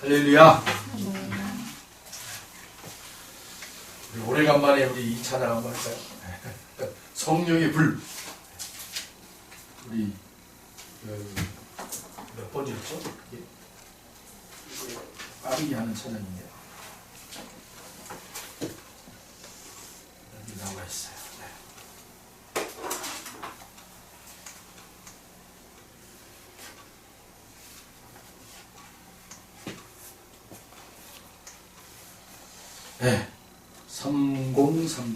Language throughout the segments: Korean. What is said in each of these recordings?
할렐루야. 오래간만에 우리 이 찬양 한번 할까요? 성령의 불. 우리 몇 번이었죠? 이게 빠르게 하는 찬양이네요. 여기 나와 있어요. 네, 3039.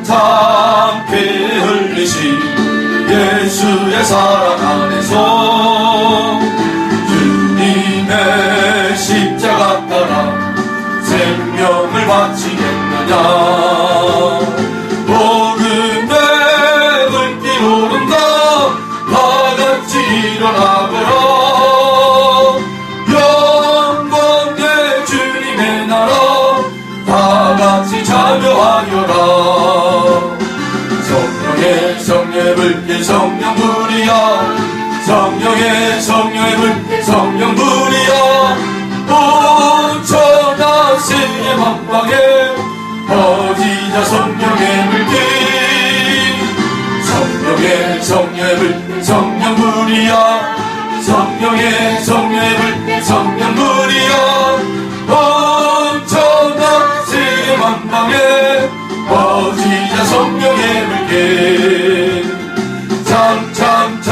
탕탕탕 피 흘리신 예수의 사랑 안에서 주님의 십자가 따라 생명을 바치겠느냐. 복음의 불길 오른다 다같이 일어나거라. 영광의 주님의 나라 다같이 참여하여라. 성령의 불길 성령불이야. 성령의 불길 성령불이야. 온 천하 세계 만방에 퍼지자 성령의 불길. 성령의 불길 성령불이야. 성령의 불길 성령불이야. 온 천하 세계 만방에 퍼지자 성령의 불길. 창창창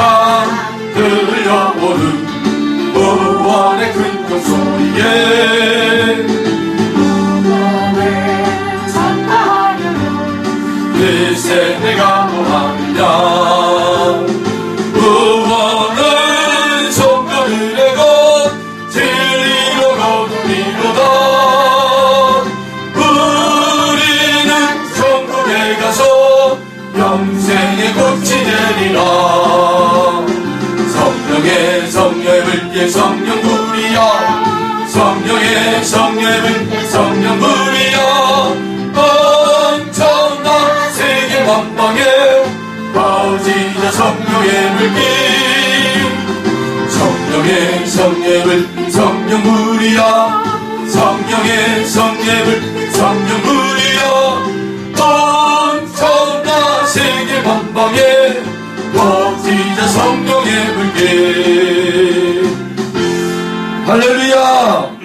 들려오는 무한의 큰 소리에 무한을 찬양하려면 글쎄 내가 뭐하느냐. 무한은 성령을 내고 진리로 거두리로다. 우리는 천국에 가서 영생의 꽃이 되리라. 성령의 불길 성령불이야. 성령의 불길 성령불이야. 온 천하 세계 만방에 퍼지자 성령의 불길. 성령의 불길 성령불이야. 성령의 불길 성령불이야. 온 천하 세계 만방에 퍼지자 성령의 불길. 할렐루야.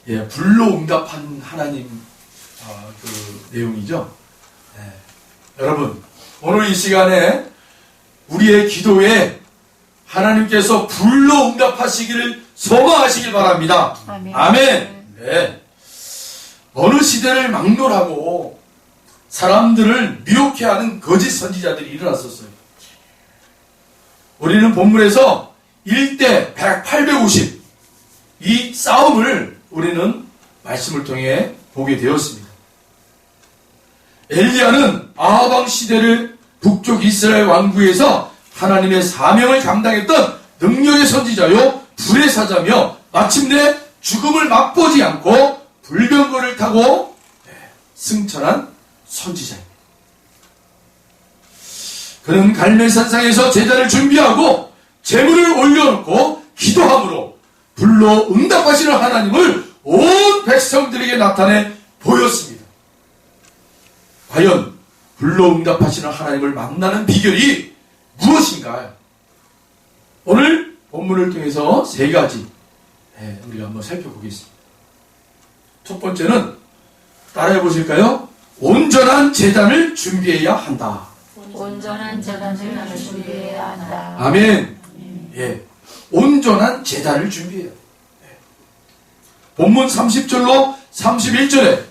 예, 불로 응답한 하나님 그 내용이죠. 여러분, 오늘 이 시간에 우리의 기도에 하나님께서 불로 응답하시기를 소망하시길 바랍니다. 아멘. 아멘. 네. 어느 시대를 막론하고 사람들을 미혹해하는 거짓 선지자들이 일어났었어요. 우리는 본문에서 1대 100, 850 이 싸움을 우리는 말씀을 통해 보게 되었습니다. 엘리야는 아하방 시대를 북쪽 이스라엘 왕국에서 하나님의 사명을 감당했던 능력의 선지자요 불의 사자며 마침내 죽음을 맛보지 않고 불병거를 타고 승천한 선지자입니다. 그는 갈멜산상에서 제단을 준비하고 제물을 올려놓고 기도함으로 불로 응답하시는 하나님을 온 백성들에게 나타내 보였습니다. 과연 불로 응답하시는 하나님을 만나는 비결이 무엇인가요? 오늘 본문을 통해서 세 가지 우리가 한번 살펴보겠습니다. 첫 번째는 따라해 보실까요? 온전한 제단을 준비해야 한다. 온전한 제단을 준비해야 한다. 아멘. 예, 온전한 제단을 준비해야 합니다. 본문 30절로 31절에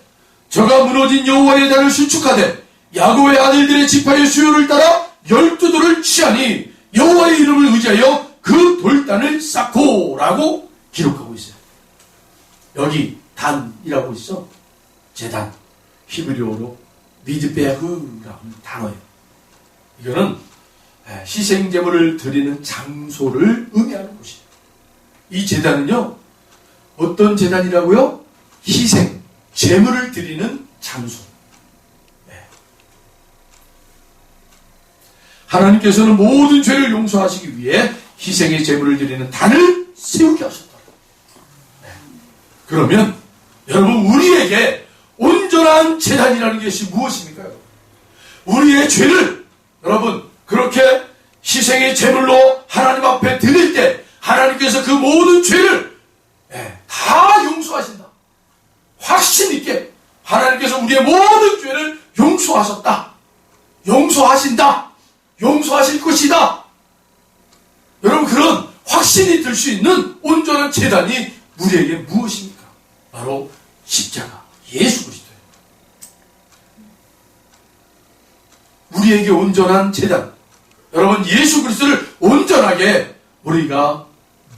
저가 무너진 여호와의 단을 수축하되 야곱의 아들들의 지파의 수요를 따라 12돌을 취하니 여호와의 이름을 의지하여 그 돌단을 쌓고 라고 기록하고 있어요. 여기 단이라고 있어. 제단, 히브리어로 미드베흐라는 단어예요. 이거는 희생제물을 드리는 장소를 의미하는 곳이에요. 이 제단은요 어떤 제단이라고요? 희생, 제물을 드리는 장소. 하나님께서는 모든 죄를 용서하시기 위해 희생의 제물을 드리는 단을 세우게 하셨다. 그러면 여러분, 우리에게 온전한 제단이라는 것이 무엇입니까? 우리의 죄를 여러분 그렇게 희생의 제물로 하나님 앞에 드릴 때 하나님께서 그 모든 죄를 다 용서하신다. 확신 있게 하나님께서 우리의 모든 죄를 용서하셨다. 용서하신다. 용서하실 것이다. 여러분, 그런 확신이 들 수 있는 온전한 제단이 우리에게 무엇입니까? 바로 십자가, 예수 그리스도예요. 우리에게 온전한 제단. 여러분, 예수 그리스도를 온전하게 우리가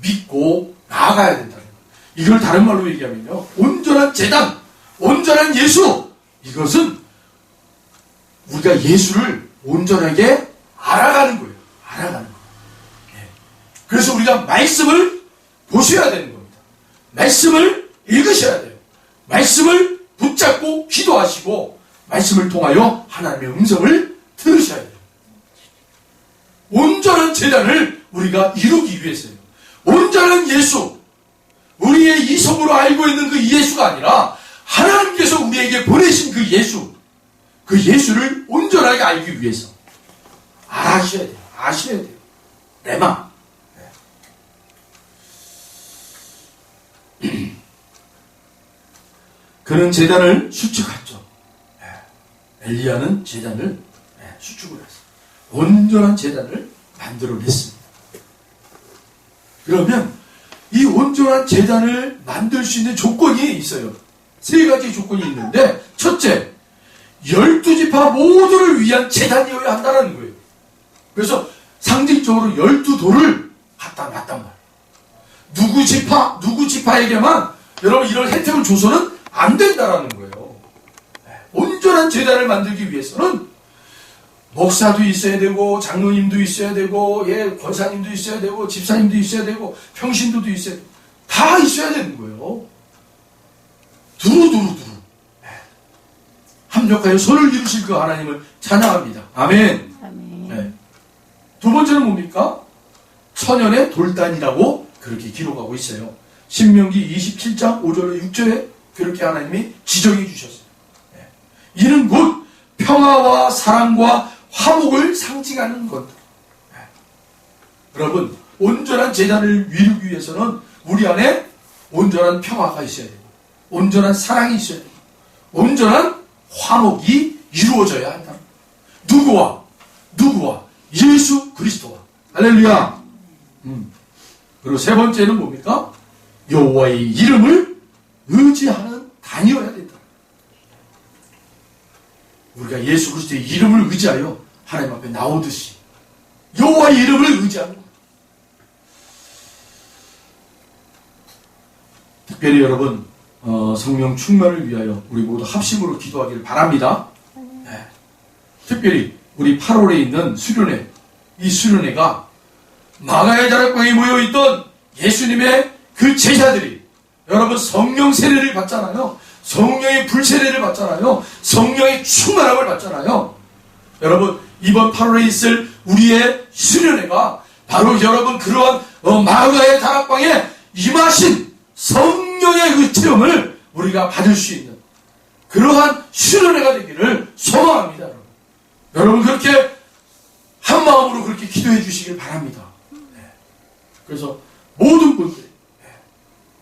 믿고 나아가야 된다는 거예요. 이걸 다른 말로 얘기하면요, 온전한 제단, 온전한 예수. 이것은 우리가 예수를 온전하게 알아가는 거예요. 알아가는 거예요. 그래서 우리가 말씀을 보셔야 되는 겁니다. 말씀을 읽으셔야 돼요. 말씀을 붙잡고 기도하시고 말씀을 통하여 하나님의 음성을 들으셔야 돼요. 온전한 제단을 우리가 이루기 위해서요. 온전한 예수, 우리의 이성으로 알고 있는 그 예수가 아니라 하나님께서 우리에게 보내신 그 예수, 그 예수를 온전하게 알기 위해서 아셔야 돼요. 아셔야 돼요. 레마. 그는 제단을 수축했죠. 엘리야는 제단을 수축을 했어요. 온전한 제단을 만들어냈습니다. 그러면 이 온전한 제단을 만들 수 있는 조건이 있어요. 세 가지 조건이 있는데, 첫째, 12지파 모두를 위한 제단이어야 한다는 거예요. 그래서 상징적으로 12돌을 갖다 놨단 말이에요. 누구 지파에게만 여러분 이런 혜택을 줘서는 안 된다라는 거예요. 온전한 제단을 만들기 위해서는 목사도 있어야 되고, 장로님도 있어야 되고, 권사님도 있어야 되고, 집사님도 있어야 되고, 평신도도 있어야 되고, 다 있어야 되는 거예요. 두루두루. 합력하여 손을 이루실 그 하나님을 찬양합니다. 아멘. 아멘. 두 번째는 뭡니까? 천연의 돌단이라고 그렇게 기록하고 있어요. 신명기 27장 5절에 6절에 그렇게 하나님이 지정해 주셨어요. 이는 곧 평화와 사랑과 화목을 상징하는 것. 여러분, 온전한 제단을 이루기 위해서는 우리 안에 온전한 평화가 있어야 되고, 온전한 사랑이 있어야 되고, 온전한 화목이 이루어져야 한다. 누구와? 예수 그리스도와. 할렐루야. 그리고 세 번째는 뭡니까? 여호와의 이름을 의지하는 단이어야 된다. 우리가 예수 그리스도의 이름을 의지하여 하나님 앞에 나오듯이 여호와의 이름을 의지하는 거예요. 특별히 여러분, 성령 충만을 위하여 우리 모두 합심으로 기도하기를 바랍니다. 특별히 우리 8월에 있는 수련회, 이 수련회가 마가의 다락방에 모여있던 예수님의 그 제자들이 여러분 성령 세례를 받잖아요. 성령의 불세례를 받잖아요. 성령의 충만함을 받잖아요. 여러분, 이번 8월에 있을 우리의 수련회가 바로 여러분 그러한 마가의 다락방에 임하신 성령의 그 체험을 우리가 받을 수 있는 그러한 수련회가 되기를 소망합니다. 여러분 그렇게 한 마음으로 그렇게 기도해 주시길 바랍니다. 그래서 모든 분들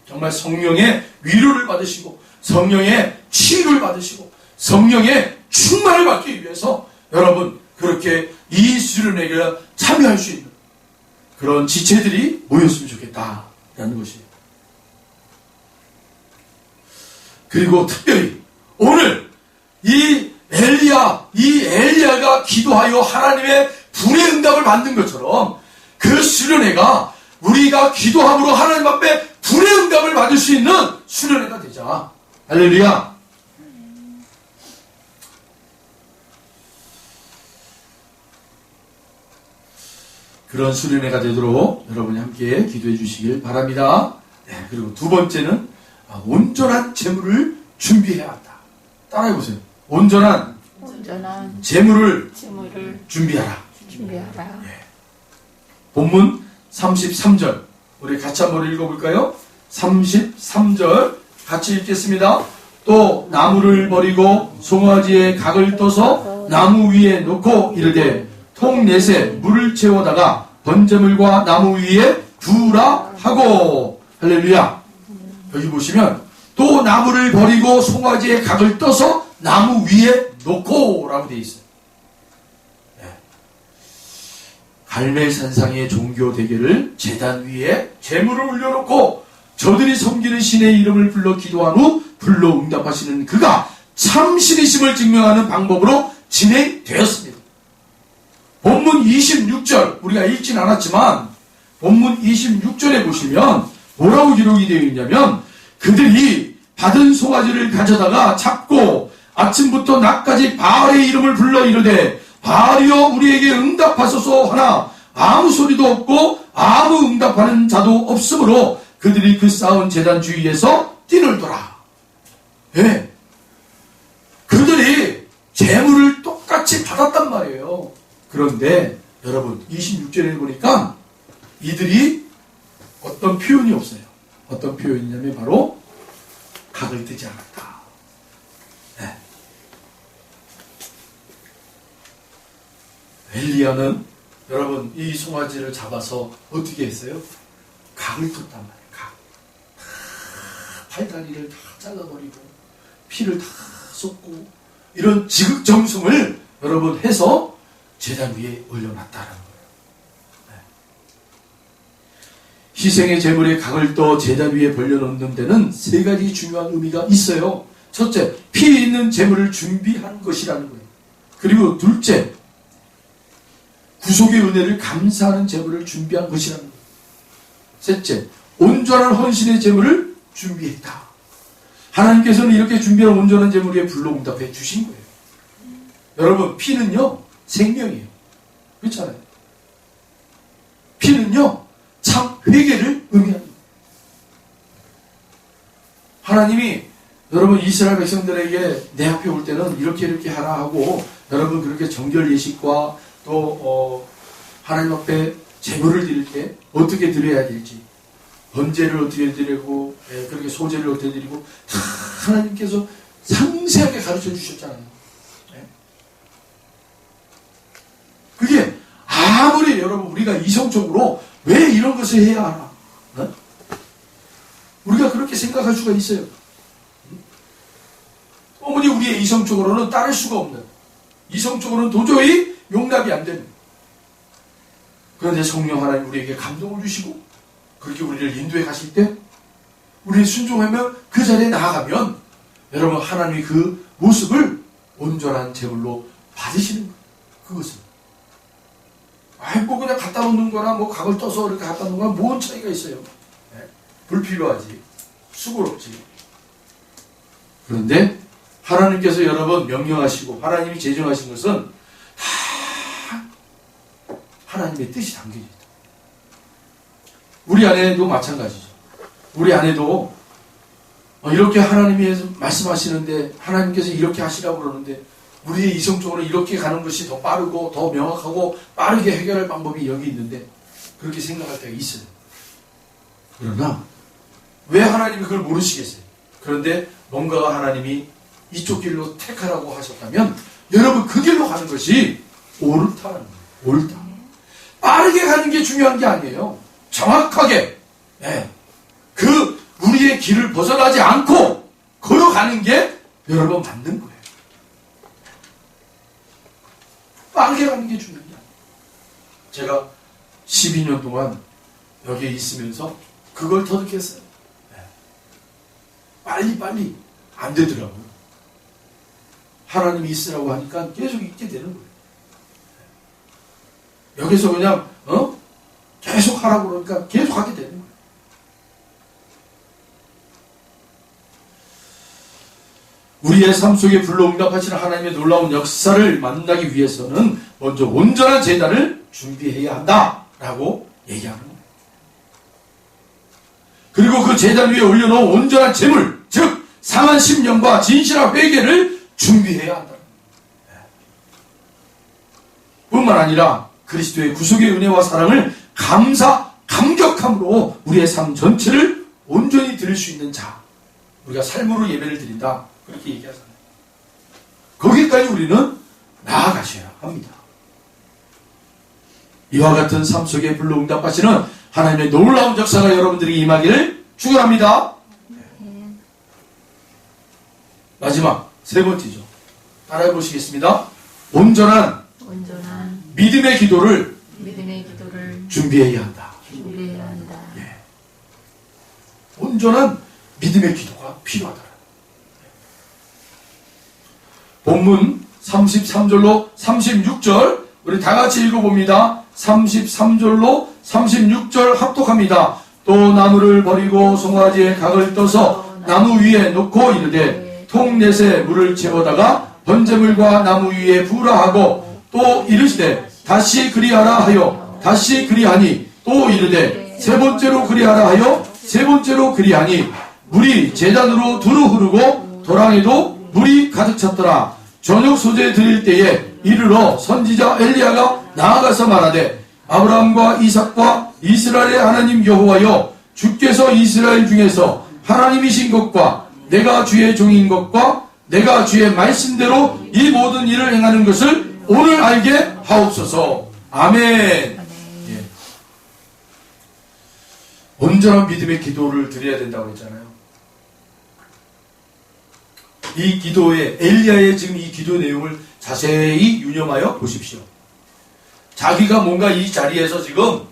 정말 성령의 위로를 받으시고 성령의 치유를 받으시고 성령의 충만을 받기 위해서 여러분 그렇게 이 수련회에 참여할 수 있는 그런 지체들이 모였으면 좋겠다라는 것이에요. 그리고 특별히 오늘 이 엘리야가 기도하여 하나님의 불의 응답을 받는 것처럼 그 수련회가 우리가 기도함으로 하나님 앞에 불의 응답을 받을 수 있는 수련회가 되자. 할렐루야. 그런 수련회가 되도록 여러분이 함께 기도해 주시길 바랍니다. 그리고 두 번째는 온전한 재물을 준비해야 한다. 따라해보세요. 온전한 재물을 준비하라. 본문 33절 우리 같이 한번 읽어볼까요? 33절 같이 읽겠습니다. 또 나무를 버리고 송아지에 각을 떠서 나무 위에 놓고 이르되 통 넷에 물을 채워다가 번제물과 나무 위에 두라 하고. 할렐루야. 여기 보시면 또 나무를 버리고 송아지에 각을 떠서 나무 위에 놓고 라고 되어 있어요. 갈멜산상의 종교 대결을 제단 위에 제물을 올려놓고 저들이 섬기는 신의 이름을 불러 기도한 후 불로 응답하시는 그가 참신이심을 증명하는 방법으로 진행되었습니다. 본문 26절 우리가 읽진 않았지만 본문 26절에 보시면 뭐라고 기록이 되어 있냐면 그들이 받은 송아지를 가져다가 잡고 아침부터 낮까지 바알의 이름을 불러 이르되 바알이여 우리에게 응답하소서 하나 아무 소리도 없고 아무 응답하는 자도 없으므로 그들이 그 쌓은 제단 주위에서 뛰놀더라. 예. 그들이 재물을 똑같이 받았단 말이에요. 그런데 여러분 26절에 보니까 이들이 어떤 표현이 없어요. 어떤 표현이냐면 바로 각을 뜨지 않았다. 네. 엘리야는 여러분 이 송아지를 잡아서 어떻게 했어요? 각을 떴단 말이에요. 각. 팔다리를 다 잘라버리고 피를 다 쏟고 이런 지극정성을 여러분 해서 제단 위에 올려놨다는 거예요. 네. 희생의 제물에 각을 떠 제단 위에 벌려놓는 데는 세 가지 중요한 의미가 있어요. 첫째, 피 있는 제물을 준비한 것이라는 거예요. 그리고 둘째, 구속의 은혜를 감사하는 제물을 준비한 것이라는 거예요. 셋째, 온전한 헌신의 제물을 준비했다. 하나님께서는 이렇게 준비한 온전한 제물 위에 불로 응답해 주신 거예요. 여러분, 피는요 생명이에요. 그렇잖아요. 피는요 참 회개를 의미합니다. 하나님이 여러분 이스라엘 백성들에게 내 앞에 올 때는 이렇게 하라 하고 여러분 그렇게 정결 예식과 또 하나님 앞에 제물을 드릴 때 어떻게 드려야 될지 번제를 어떻게 드리고 그렇게 소제를 어떻게 드리고 다 하나님께서 상세하게 가르쳐 주셨잖아요. 그게 아무리 여러분 우리가 이성적으로 왜 이런 것을 해야 하나? 어? 우리가 그렇게 생각할 수가 있어요. 어머니 우리의 이성적으로는 따를 수가 없는 이성적으로는 도저히 용납이 안 되는 그런데 성령 하나님 우리에게 감동을 주시고 그렇게 우리를 인도해 가실 때 우리 순종하면 그 자리에 나아가면 여러분 하나님이 그 모습을 온전한 제물로 받으시는 거예요. 그것은 뭐 그냥 갖다 놓는 거나 뭐 각을 떠서 이렇게 갖다 놓는 거나 뭔 차이가 있어요. 네? 불필요하지. 수고롭지. 그런데 하나님께서 여러분 명령하시고 하나님이 제정하신 것은 다 하나님의 뜻이 담겨져 있다. 우리 안에도 마찬가지죠. 우리 안에도 이렇게 하나님이 말씀하시는데 하나님께서 이렇게 하시라고 그러는데 우리의 이성적으로 이렇게 가는 것이 더 빠르고 더 명확하고 빠르게 해결할 방법이 여기 있는데 그렇게 생각할 때가 있어요. 그러나 왜 하나님이 그걸 모르시겠어요? 그런데 뭔가가 하나님이 이쪽 길로 택하라고 하셨다면 여러분 그 길로 가는 것이 옳다는 거예요. 옳다. 빠르게 가는 게 중요한 게 아니에요. 정확하게 그 우리의 길을 벗어나지 않고 걸어가는 게 여러분 맞는 거예요. 빠르게 가는 게 중요한 게 아니에요. 제가 12년 동안 여기에 있으면서 그걸 터득했어요. 빨리 안 되더라고요. 하나님이 있으라고 하니까 계속 있게 되는 거예요. 여기서 그냥 계속 하라고 그러니까 계속 하게 되는 거예요. 우리의 삶 속에 불러 응답하시는 하나님의 놀라운 역사를 만나기 위해서는 먼저 온전한 제단을 준비해야 한다라고 얘기하는 거예요. 그리고 그 제단 위에 올려놓은 온전한 제물, 즉 상한 심령과 진실한 회개를 준비해야 한다. 뿐만 아니라 그리스도의 구속의 은혜와 사랑을 감격함으로 우리의 삶 전체를 온전히 드릴 수 있는 자, 우리가 삶으로 예배를 드린다, 그렇게 얘기하잖아요. 거기까지 우리는 나아가셔야 합니다. 이와 같은 삶 속에 불러응답하시는 하나님의 놀라운 역사가 여러분들에게 임하기를 축원합니다. 마지막 세 번째죠. 따라해 보시겠습니다. 온전한 믿음의 기도를 준비해야 한다. 예. 온전한 믿음의 기도가 필요하다. 본문 33절로 36절 우리 다 같이 읽어봅니다. 33절로 36절 합독합니다. 또 나무를 버리고 송아지의 각을 떠서 나무 위에 놓고 이르되 통넷에 물을 채워다가 번제물과 나무 위에 부으라 하고 또 이르시되 다시 그리하라 하여 다시 그리하니 또 이르되 세 번째로 그리하라 하여 세 번째로 그리하니 물이 제단으로 두루 흐르고 도랑에도 물이 가득 찼더라. 저녁 소재 드릴 때에 이르러 선지자 엘리야가 나아가서 말하되 아브라함과 이삭과 이스라엘의 하나님 여호와여, 주께서 이스라엘 중에서 하나님이신 것과 내가 주의 종인 것과 내가 주의 말씀대로 이 모든 일을 행하는 것을 오늘 알게 하옵소서. 아멘. 예. 온전한 믿음의 기도를 드려야 된다고 했잖아요. 이 기도에 엘리야의 지금 이 기도 내용을 자세히 유념하여 보십시오. 자기가 뭔가 이 자리에서 지금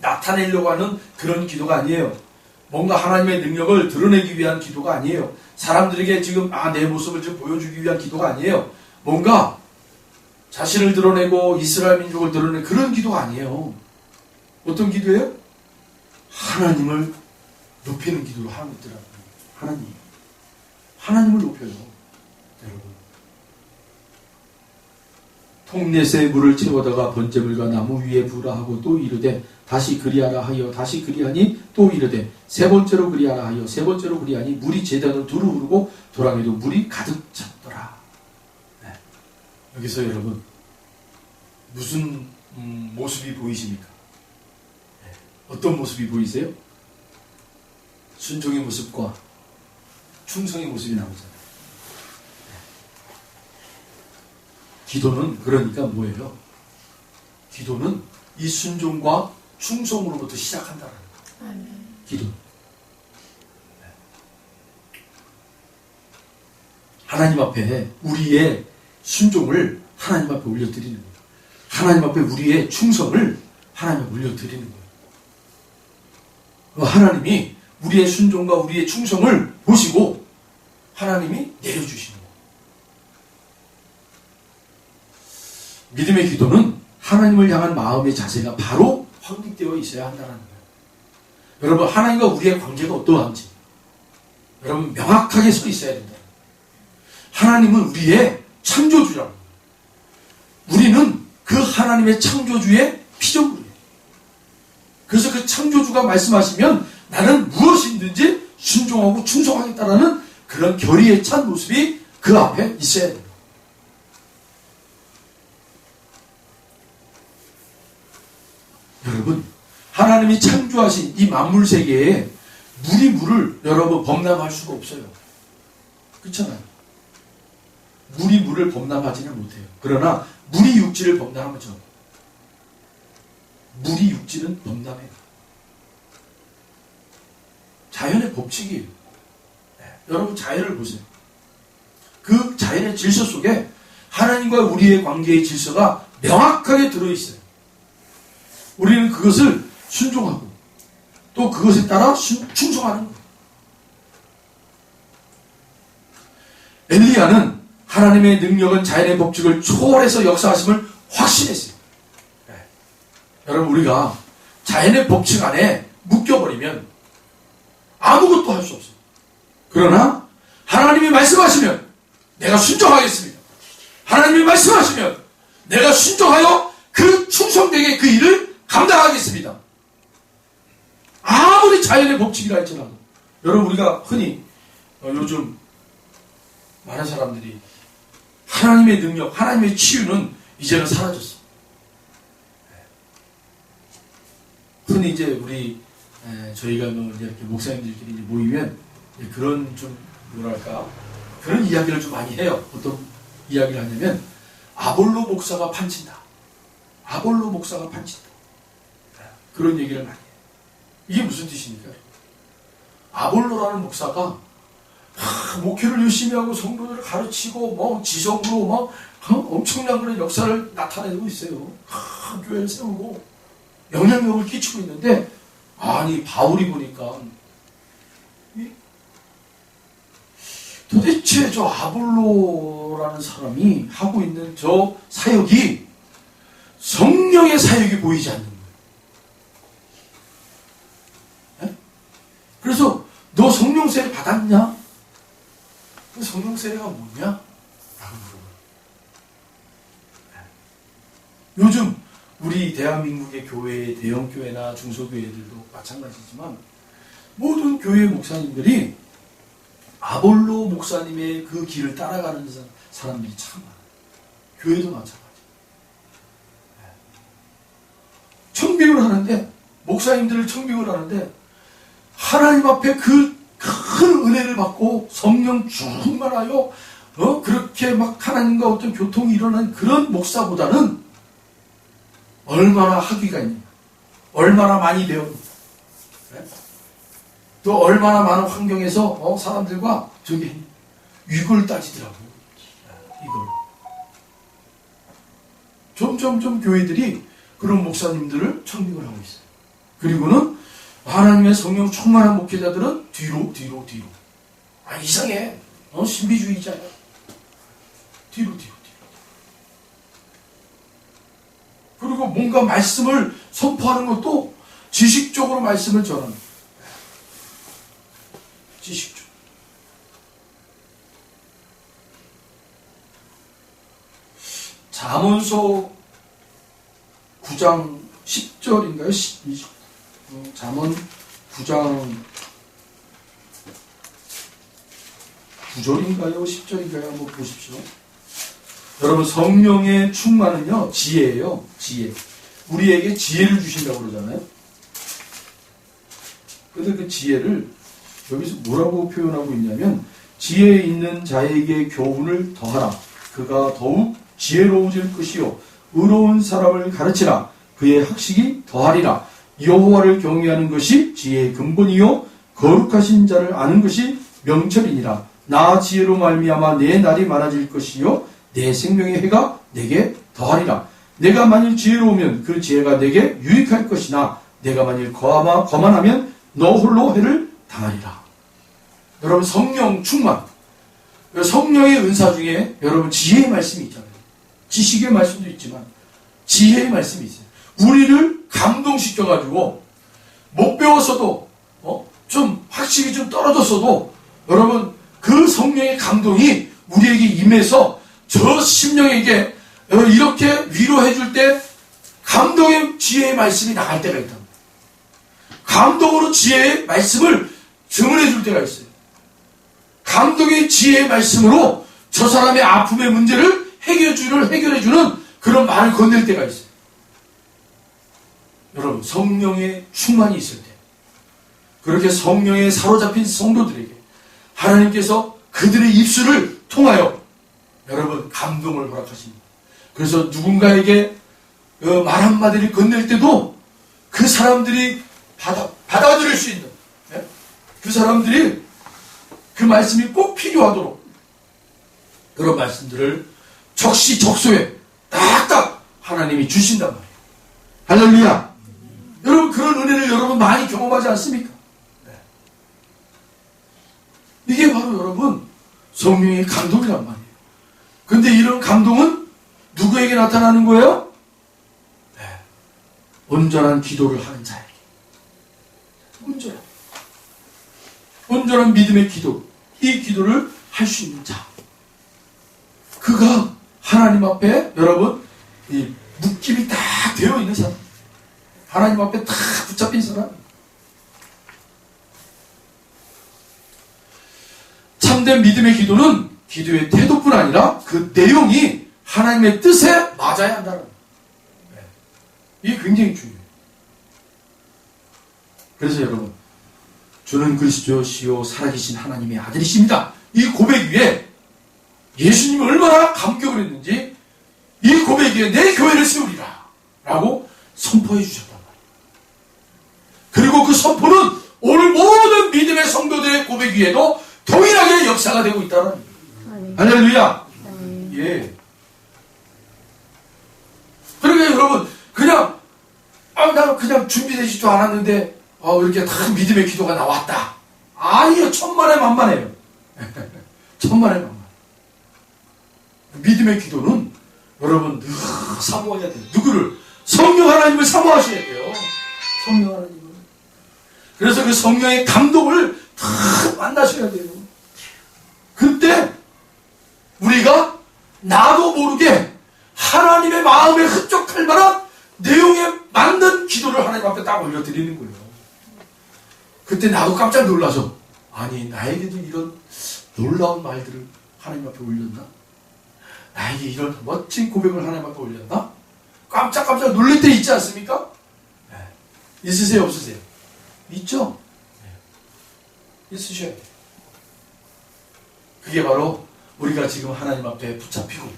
나타내려고 하는 그런 기도가 아니에요. 뭔가 하나님의 능력을 드러내기 위한 기도가 아니에요. 사람들에게 지금 내 모습을 좀 보여주기 위한 기도가 아니에요. 뭔가 자신을 드러내고 이스라엘 민족을 드러내는 그런 기도가 아니에요. 어떤 기도예요? 하나님을 높이는 기도로 하는 것들은 하나님을 높여요. 여러분, 통넷에 물을 채워다가 번제물과 나무 위에 부으라 하고 또 이르되 다시 그리하라 하여 다시 그리하니 또 이르되 세 번째로 그리하라 하여 세 번째로 그리하니 물이 제단을 두루 흐르고 도랑에도 물이 가득 찼더라. 네. 여기서 여러분 무슨 모습이 보이십니까? 네. 어떤 모습이 보이세요? 순종의 모습과 충성의 모습이 나오잖아요. 기도는 그러니까 뭐예요? 기도는 이 순종과 충성으로부터 시작한다는 거예요. 기도. 하나님 앞에 우리의 순종을 하나님 앞에 올려드리는 거예요. 하나님 앞에 우리의 충성을 하나님 앞에 올려드리는 거예요. 하나님이 우리의 순종과 우리의 충성을 보시고 하나님이 내려주시는 거예요. 믿음의 기도는 하나님을 향한 마음의 자세가 바로 확립되어 있어야 한다는 거예요. 여러분, 하나님과 우리의 관계가 어떠한지 여러분 명확하게 서 있어야 된다. 하나님은 우리의 창조주라고. 우리는 그 하나님의 창조주의 피조물이에요. 그래서 그 창조주가 말씀하시면 나는 무엇이든지 순종하고 충성하겠다라는 그런 결의에 찬 모습이 그 앞에 있어야 돼요. 여러분, 하나님이 창조하신 이 만물 세계에 물이 물을 여러분 범람할 수가 없어요. 그렇잖아요. 물이 물을 범람하지는 못해요. 그러나 물이 육지를 범람하죠. 물이 육지는 범람해요. 자연의 법칙이에요. 네. 여러분 자연을 보세요. 그 자연의 질서 속에 하나님과 우리의 관계의 질서가 명확하게 들어있어요. 우리는 그것을 순종하고 또 그것에 따라 충성하는 거예요. 엘리야는 하나님의 능력은 자연의 법칙을 초월해서 역사하심을 확신했어요. 네. 여러분, 우리가 자연의 법칙 안에 묶여버리면 아무것도 할 수 없어요. 그러나 하나님이 말씀하시면 내가 순종하겠습니다. 하나님이 말씀하시면 내가 순종하여 그 충성되게 그 일을 감당하겠습니다. 아무리 자연의 법칙이라 할지라도 여러분 우리가 흔히 요즘 많은 사람들이 하나님의 능력, 하나님의 치유는 이제는 사라졌어. 흔히 이제 우리 저희가 이렇게 목사님들끼리 이제 모이면 그런 좀 뭐랄까 그런 이야기를 좀 많이 해요. 어떤 이야기를 하냐면 아볼로 목사가 판친다. 아볼로 목사가 판친다. 그런 얘기를 많이 해요. 이게 무슨 뜻입니까? 아볼로라는 목사가 목회를 열심히 하고 성도들을 가르치고 뭐 지성으로 막 엄청난 그런 역사를 나타내고 있어요. 교회를 세우고 영향력을 끼치고 있는데 아니 바울이 보니까 도대체 저 아볼로라는 사람이 하고 있는 저 사역이 성령의 사역이 보이지 않는 거예요. 네? 그래서 너 성령 세례 받았냐? 그 성령 세례가 뭐냐? 라고 물어봐요. 요즘 우리 대한민국의 교회, 대형교회나 중소교회들도 마찬가지지만 모든 교회 목사님들이 아볼로 목사님의 그 길을 따라가는 사람들이 참 많아요. 교회도 마찬가지예요. 청빙을 하는데 목사님들을 청빙을 하는데 하나님 앞에 그 큰 은혜를 받고 성령 충만하여 그렇게 막 하나님과 어떤 교통이 일어난 그런 목사보다는 얼마나 학위가 있느냐, 얼마나 많이 배웠느냐, 또 얼마나 많은 환경에서 사람들과 저기 이걸 따지더라고요. 이걸 점점 교회들이 그런 목사님들을 청빙을 하고 있어요. 그리고는 하나님의 성령 충만한 목회자들은 뒤로. 아, 이상해. 신비주의자야. 뒤로. 그리고 뭔가 말씀을 선포하는 것도 지식적으로 말씀을 전하는. 지식적. 잠언서 9장 10절인가요? 잠언 9장 9절인가요? 10절인가요? 한번 보십시오. 여러분 성령의 충만은요 지혜예요. 지혜. 우리에게 지혜를 주신다고 그러잖아요. 그런데 그 지혜를 여기서 뭐라고 표현하고 있냐면 지혜 있는 자에게 교훈을 더하라. 그가 더욱 지혜로워질 것이요 의로운 사람을 가르치라. 그의 학식이 더하리라. 여호와를 경외하는 것이 지혜의 근본이요 거룩하신 자를 아는 것이 명철이니라. 나 지혜로 말미암아 내 날이 많아질 것이요 내 생명의 해가 내게 더하리라. 내가 만일 지혜로우면 그 지혜가 내게 유익할 것이나 내가 만일 거만하면 너 홀로 해를 당하리라. 여러분 성령 충만, 성령의 은사 중에 여러분 지혜의 말씀이 있잖아요. 지식의 말씀도 있지만 지혜의 말씀이 있어요. 우리를 감동시켜가지고 못 배웠어도 좀 확실히 좀 떨어졌어도 여러분 그 성령의 감동이 우리에게 임해서 저 심령에게 이렇게 위로해줄 때 감동의 지혜의 말씀이 나갈 때가 있다. 감동으로 지혜의 말씀을 증언해줄 때가 있어요. 감동의 지혜의 말씀으로 저 사람의 아픔의 문제를 해결해주는 그런 말을 건넬 때가 있어요. 여러분 성령의 충만이 있을 때 그렇게 성령에 사로잡힌 성도들에게 하나님께서 그들의 입술을 통하여 여러분 감동을 허락하십니다. 그래서 누군가에게 말 한마디를 건넬 때도 그 사람들이 받아들일 수 있는 그 사람들이 그 말씀이 꼭 필요하도록 그런 말씀들을 적시적소에 딱딱 하나님이 주신단 말이에요. 할렐루야. 여러분 그런 은혜를 여러분 많이 경험하지 않습니까? 네. 이게 바로 여러분 성령의 감동이란 말이에요. 근데 이런 감동은 누구에게 나타나는 거예요? 네. 온전한 기도를 하는 자에게. 온전한 믿음의 기도. 이 기도를 할 수 있는 자. 그가 하나님 앞에 여러분 이 묶임이 딱 되어 있는 사람. 하나님 앞에 딱 붙잡힌 사람. 참된 믿음의 기도는 기도의 태도뿐 아니라 그 내용이 하나님의 뜻에 맞아야 한다는 거예요. 이게 굉장히 중요해요. 그래서 여러분, 주는 그리스도시요 살아계신 하나님의 아들이십니다. 이 고백 위에 예수님이 얼마나 감격을 했는지 이 고백 위에 내 교회를 세우리라 라고 선포해 주셨단 말이에요. 그리고 그 선포는 오늘 모든 믿음의 성도들의 고백 위에도 동일하게 역사가 되고 있다는 거예요. 할렐루야. 예. 그러니까 여러분, 그냥 나 그냥 준비되지도 않았는데 이렇게 다 믿음의 기도가 나왔다. 아니요, 천만에 만만해요. 천만에 만만. 믿음의 기도는 여러분 늘 사모해야 돼요. 누구를? 성령 하나님을 사모하셔야 돼요. 성령 하나님을. 그래서 그 성령의 감동을 다 만나셔야 돼요. 그때 우리가 나도 모르게 하나님의 마음에 흡족할 만한 내용에 맞는 기도를 하나님 앞에 딱 올려드리는 거예요. 그때 나도 깜짝 놀라서, 아니 나에게도 이런 놀라운 말들을 하나님 앞에 올렸나? 나에게 이런 멋진 고백을 하나님 앞에 올렸나? 깜짝 놀랄 때 있지 않습니까? 네. 있으세요, 없으세요? 있죠? 네. 있으셔야 돼요. 그게 바로 우리가 지금 하나님 앞에 붙잡히고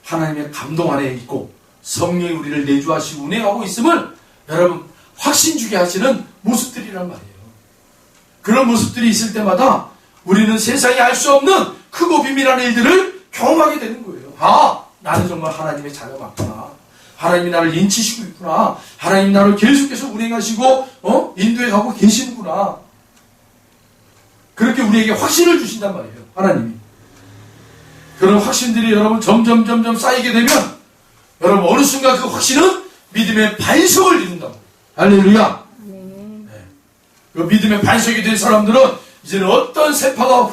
하나님의 감동 안에 있고 성령이 우리를 내주하시고 운행하고 있음을 여러분 확신 주게 하시는 모습들이란 말이에요. 그런 모습들이 있을 때마다 우리는 세상이 알 수 없는 크고 비밀한 일들을 경험하게 되는 거예요. 아, 나는 정말 하나님의 자녀 맞구나. 하나님이 나를 인치시고 있구나. 하나님이 나를 계속해서 운행하시고 인도해 가고 계시는구나. 그렇게 우리에게 확신을 주신단 말이에요. 하나님이. 그런 확신들이 여러분 점점 쌓이게 되면 여러분 어느 순간 그 확신은 믿음의 반석을 이룬다. 할렐루야. 네. 그 믿음의 반석이 된 사람들은 이제는 어떤 세파가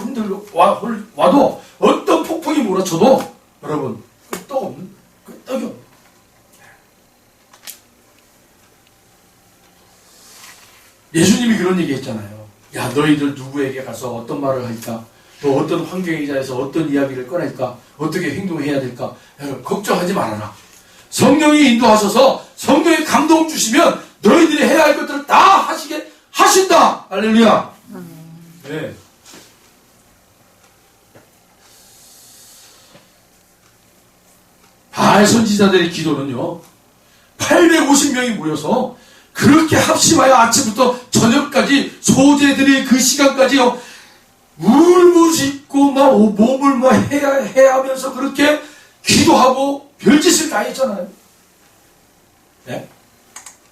와도 어떤 폭풍이 몰아쳐도 여러분 끄떡이 없는. 예수님이 그런 얘기 했잖아요. 야, 너희들 누구에게 가서 어떤 말을 할까? 또 어떤 환경이자에서 어떤 이야기를 꺼낼까? 어떻게 행동해야 될까? 여러분 걱정하지 말아라. 성령이 인도하셔서 성령의 감동 주시면 너희들이 해야 할 것들을 다 하시게 하신다. 할렐루야. 네. 바알 선지자들의 기도는요, 850명이 모여서 그렇게 합심하여 아침부터 저녁까지 소재들이 그 시간까지요 울부짖고 막 몸을 막 해야 하면서 그렇게 기도하고 별짓을 다 했잖아요. 네?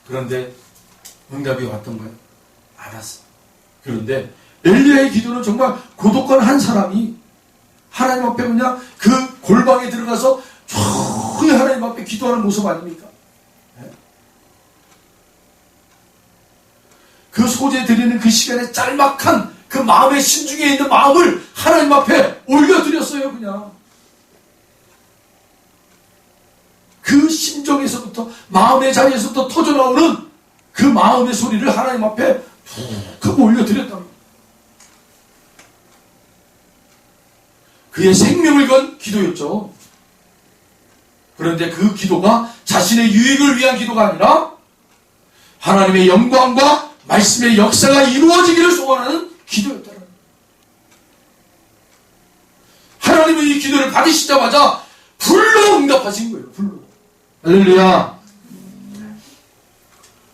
그런데 응답이 왔던가요? 안 왔어. 그런데 엘리야의 기도는 정말 고독한 한 사람이 하나님 앞에 그냥 그 골방에 들어가서 조용히 하나님 앞에 기도하는 모습 아닙니까? 네? 그 소재 드리는 그 시간에 짤막한 그 마음의 심중에 있는 마음을 하나님 앞에 올려드렸어요. 그냥 그 심정에서부터 마음의 자리에서부터 터져나오는 그 마음의 소리를 하나님 앞에 푹 하고 올려드렸다는 거예요. 그의 생명을 건 기도였죠. 그런데 그 기도가 자신의 유익을 위한 기도가 아니라 하나님의 영광과 말씀의 역사가 이루어지기를 소원하는 기도였다는 거예요. 하나님은 이 기도를 받으시자마자 불로 응답하신 거예요. 불로. 할렐루야.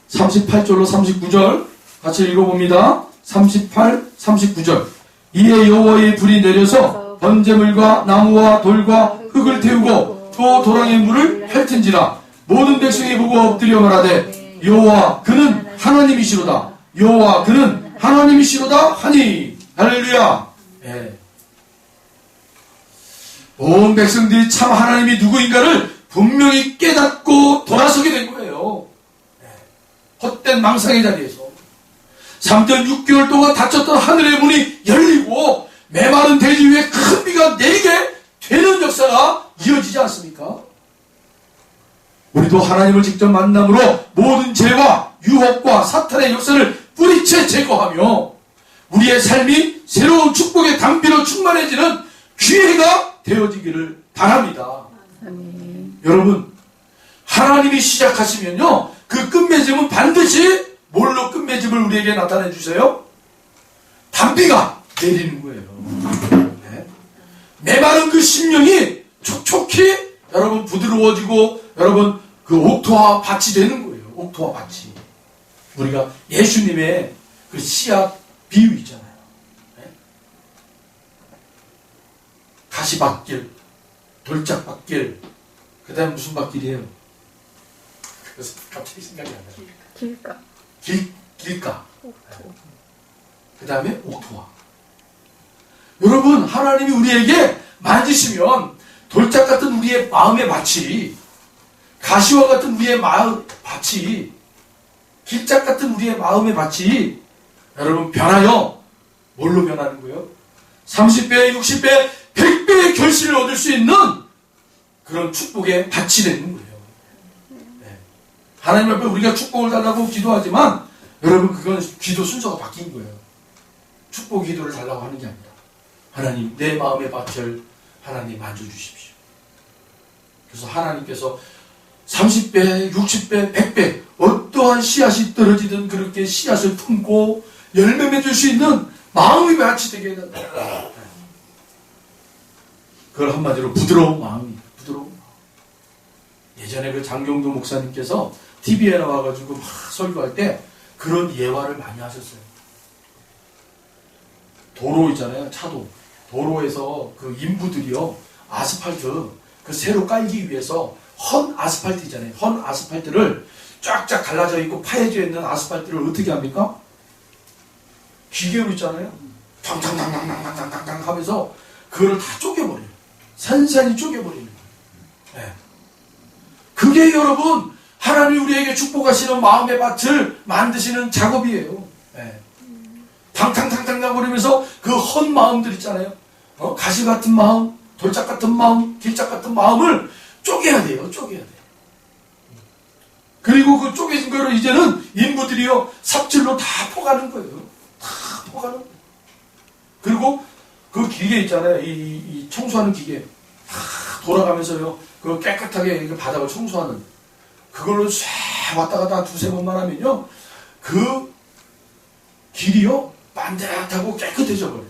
38절로 39절 같이 읽어봅니다. 38, 39절. 이에 여호와의 불이 내려서 번제물과 나무와 돌과 흙을 태우고 또 도랑의 물을 펼친지라. 모든 백성이 보고 엎드려 말하되 여호와 그는 하나님이시로다. 여호와 그는 하나님이시로다 하니. 할렐루야. 네. 온 백성들이 참 하나님이 누구인가를 분명히 깨닫고 돌아서게 된 거예요. 네. 헛된 망상의 자리에서 3.6개월 동안 닫혔던 하늘의 문이 열리고 메마른 대지 위에 큰 비가 내리게 되는 역사가 이어지지 않습니까? 우리도 하나님을 직접 만남으로 모든 죄와 유혹과 사탄의 역사를 뿌리채 제거하며 우리의 삶이 새로운 축복의 담비로 충만해지는 기회가 되어지기를 바랍니다. 아멘. 여러분, 하나님이 시작하시면요, 그 끝맺음은 반드시 뭘로 끝맺음을 우리에게 나타내 주세요? 담비가 내리는 거예요. 네. 메마른 그 심령이 촉촉히 여러분 부드러워지고 여러분 그 옥토와 밭이 되는 거예요. 옥토와 밭이. 우리가 예수님의 그 씨앗 비유 있잖아요. 네. 가시밭길, 돌짝밭길, 그 다음에 무슨 밭길이에요? 그래서 갑자기 생각이 안 나요. 길가. 길가. 그 다음에 옥토와. 여러분, 하나님이 우리에게 만지시면 돌짝 같은 우리의 마음의 밭이, 가시와 같은 우리의 마음 밭이, 길짝 같은 우리의 마음의 밭이 여러분 변하여 뭘로 변하는 거예요? 30배, 60배, 100배의 결실을 얻을 수 있는 그런 축복의 밭이 되는 거예요. 네. 하나님 앞에 우리가 축복을 달라고 기도하지만 여러분 그건 기도 순서가 바뀐 거예요. 축복 기도를 달라고 하는 게 아니라 하나님 내 마음의 밭을 하나님 만져주십시오. 그래서 하나님께서 30배, 60배, 100배 어떠한 씨앗이 떨어지든 그렇게 씨앗을 품고 열매 맺을 수 있는 마음의 밭이 되게 해달라. 그걸 한마디로 부드러운 마음이에요. 부드러운 마음. 예전에 그 장경도 목사님께서 TV에 나와가지고 막 설교할 때 그런 예화를 많이 하셨어요. 도로 있잖아요. 차도. 도로에서 그 인부들이요. 아스팔트 그 새로 깔기 위해서 헌 아스팔트 있잖아요. 헌 아스팔트를 쫙쫙 갈라져 있고 파여져 있는 아스팔트를 어떻게 합니까? 기계로 있잖아요. 탕탕탕탕탕탕탕탕 하면서 그거를 다 쪼개버려요. 산산이 쪼개버리는 거예요. 네. 그게 여러분 하나님 우리에게 축복하시는 마음의 밭을 만드시는 작업이에요. 네. 탕탕탕탕탕 거리면서 그 헌 마음들 있잖아요. 가시 같은 마음, 돌짝 같은 마음, 길짝 같은 마음을 쪼개야 돼요. 쪼개야 돼요. 그리고 그 쪼개진 거를 이제는 인부들이요 삽질로 다 퍼가는 거예요. 다 퍼가는 거예요. 그리고 그 기계 있잖아요. 이 청소하는 기계 다 돌아가면서요. 그 깨끗하게 그 바닥을 청소하는 그걸로 쫙 왔다 갔다 두세 번만 하면요. 그 길이요 반듯하고 깨끗해져 버려요.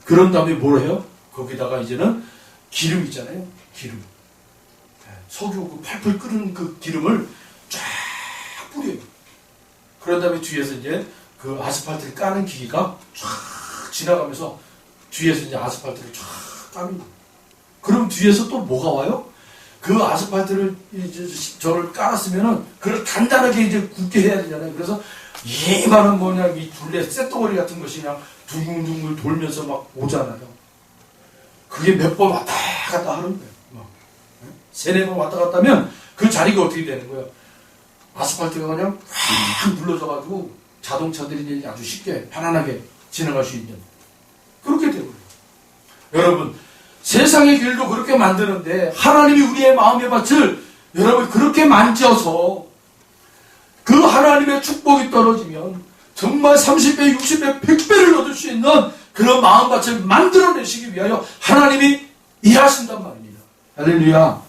그런 다음에 뭘 해요? 거기다가 이제는 기름 있잖아요. 기름. 석유 그 팔팔 끓는 그 기름을 쫙 뿌려요. 그런 다음에 뒤에서 이제 그 아스팔트를 까는 기계가 쫙 지나가면서 뒤에서 이제 아스팔트를 쫙 깝니다. 그럼 뒤에서 또 뭐가 와요? 그 아스팔트를 이제 저를 깔았으면은 그걸 단단하게 이제 굳게 해야 되잖아요. 그래서 이만한 뭐냐 이 둘레 쇳덩어리 같은 것이 그냥 둥글둥글 돌면서 막 오잖아요. 그게 몇 번 왔다 갔다 하는 거예요. 세네 번 왔다 갔다 하면 그 자리가 어떻게 되는 거예요? 아스팔트가 그냥 확 눌러져가지고 자동차들이 아주 쉽게 편안하게 지나갈 수 있는 그렇게 되고요. 여러분 세상의 길도 그렇게 만드는데 하나님이 우리의 마음의 밭을 여러분 그렇게 만져서 그 하나님의 축복이 떨어지면 정말 30배, 60배, 100배를 얻을 수 있는 그런 마음밭을 만들어내시기 위하여 하나님이 일하신단 말입니다. 할렐루야.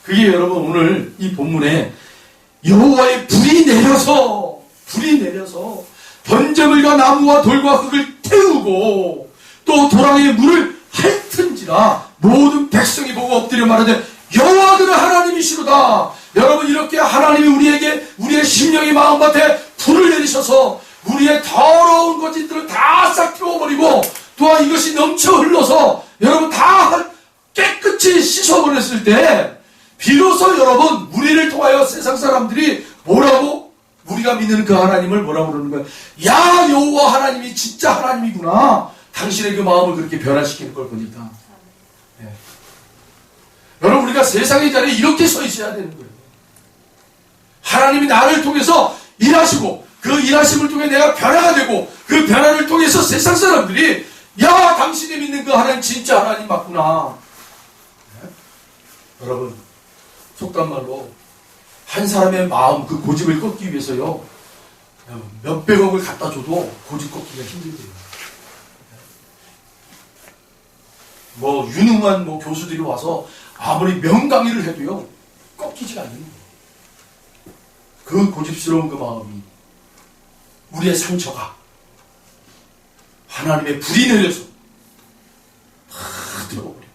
그게 여러분 오늘 이 본문에 여호와의 불이 내려서 번제물과 나무와 돌과 흙을 태우고 또 도랑의 물을 핥은지라 모든 백성이 보고 엎드려 말하되 여호와는 하나님이시로다. 여러분 이렇게 하나님이 우리에게 우리의 심령의 마음밭에 불을 내리셔서 우리의 더러운 것들을 다 싹 태워버리고 또한 이것이 넘쳐 흘러서 여러분 다 깨끗이 씻어버렸을 때 비로소 여러분 우리를 통하여 세상 사람들이 뭐라고 우리가 믿는 그 하나님을 뭐라고 그러는 거예요? 야 여호와 하나님이 진짜 하나님이구나. 당신의 그 마음을 그렇게 변화시키는 걸 보니까 네. 여러분 우리가 세상의 자리에 이렇게 서 있어야 되는 거예요. 하나님이 나를 통해서 일하시고 그 일하심을 통해 내가 변화가 되고 그 변화를 통해서 세상 사람들이 야 당신이 믿는 그 하나님 진짜 하나님 맞구나. 네? 여러분 속단말로 한 사람의 마음 그 고집을 꺾기 위해서요 몇백억을 갖다 줘도 고집 꺾기가 힘들대요. 뭐 유능한 뭐 교수들이 와서 아무리 명강의를 해도요 꺾이지가 않는 거예요. 그 고집스러운 그 마음이, 우리의 상처가 하나님의 불이 내려서 다 들어버려요.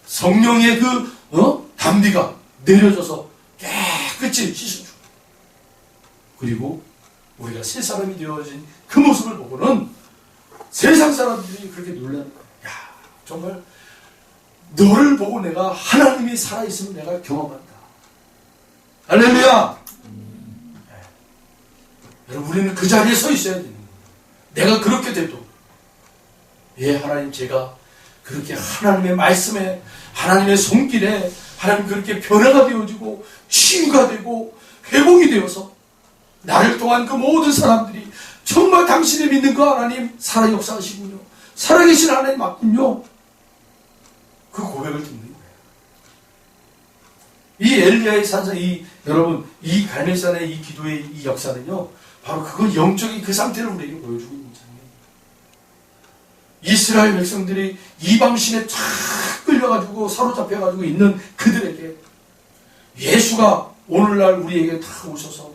성령의 그 담비가 내려져서 깨끗이 씻어주고, 그리고 우리가 새 사람이 되어진 그 모습을 보고는 세상 사람들이 그렇게 놀라는 거예요. 야, 정말 너를 보고 내가 하나님이 살아있음을 내가 경험한다. 할렐루야. 여러분, 우리는 그 자리에 서 있어야 되는 거예요. 내가 그렇게 돼도, 예, 하나님, 제가 그렇게 하나님의 말씀에, 하나님의 손길에, 하나님 그렇게 변화가 되어지고 치유가 되고 회복이 되어서 나를 통한 그 모든 사람들이 정말 당신의 믿는 그 하나님 살아 역사하시군요, 살아계신 하나님 맞군요, 그 고백을 듣는 거예요. 이 엘리야의 산상, 여러분, 이 갈멜산의 이 기도의 이 역사는요, 바로 그건 영적인 그 상태를 우리에게 보여주고 있는 거잖아요. 이스라엘 백성들이 이방신에 쫙 끌려가지고 사로잡혀가지고 있는 그들에게 예수가 오늘날 우리에게 다 오셔서,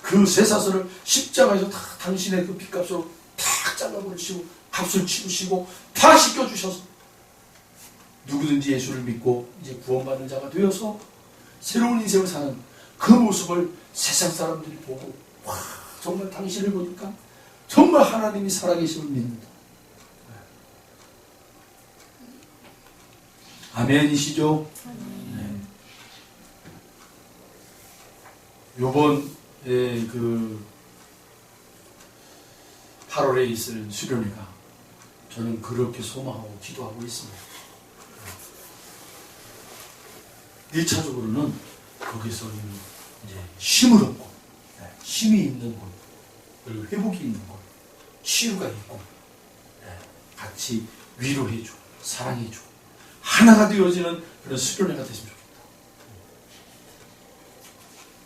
그 쇠사슬을 십자가에서 다 당신의 그 핏값으로 탁 잘라버리시고 값을 치우시고 다 씻겨주셔서 누구든지 예수를 믿고 이제 구원받는 자가 되어서 새로운 인생을 사는 그 모습을 세상 사람들이 보고, 와, 정말 당신을 보니까 정말 하나님이 살아계심을 믿는다. 아멘이시죠? 네. 요번 그 8월에 있을 수련회가 저는 그렇게 소망하고 기도하고 있습니다. 1차적으로는 거기서 이제 쉼을 얻고, 쉼이 있는 곳, 그리고 회복이 있는 곳, 치유가 있고, 같이 위로해주고 사랑해주고 하나가 되어지는 그런 수련회가 됐으면 좋겠다.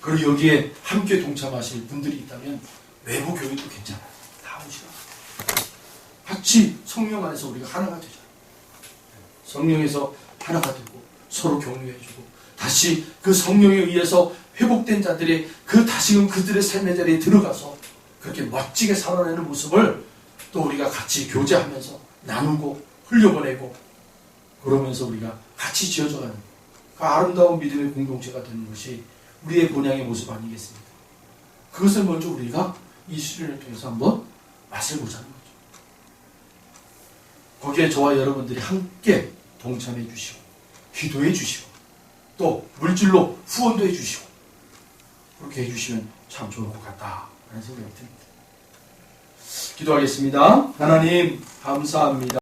그리고 여기에 함께 동참하실 분들이 있다면 외부 교회도 괜찮아요. 다 오시라. 같이 성령 안에서 우리가 하나가 되자. 성령에서 하나가 되고 서로 격려해주고, 다시 그 성령에 의해서 회복된 자들이 그 다시금 그들의 삶의 자리에 들어가서 그렇게 멋지게 살아내는 모습을 또 우리가 같이 교제하면서 나누고 흘려보내고, 그러면서 우리가 같이 지어져가는 그 아름다운 믿음의 공동체가 되는 것이 우리의 본향의 모습 아니겠습니까? 그것을 먼저 우리가 이 수련을 통해서 한번 맛을 보자는 거죠. 거기에 저와 여러분들이 함께 동참해 주시고 기도해 주시고 또 물질로 후원도 해 주시고 그렇게 해주시면 참 좋을 것 같다 라는 생각이 듭니다. 기도하겠습니다. 하나님 감사합니다.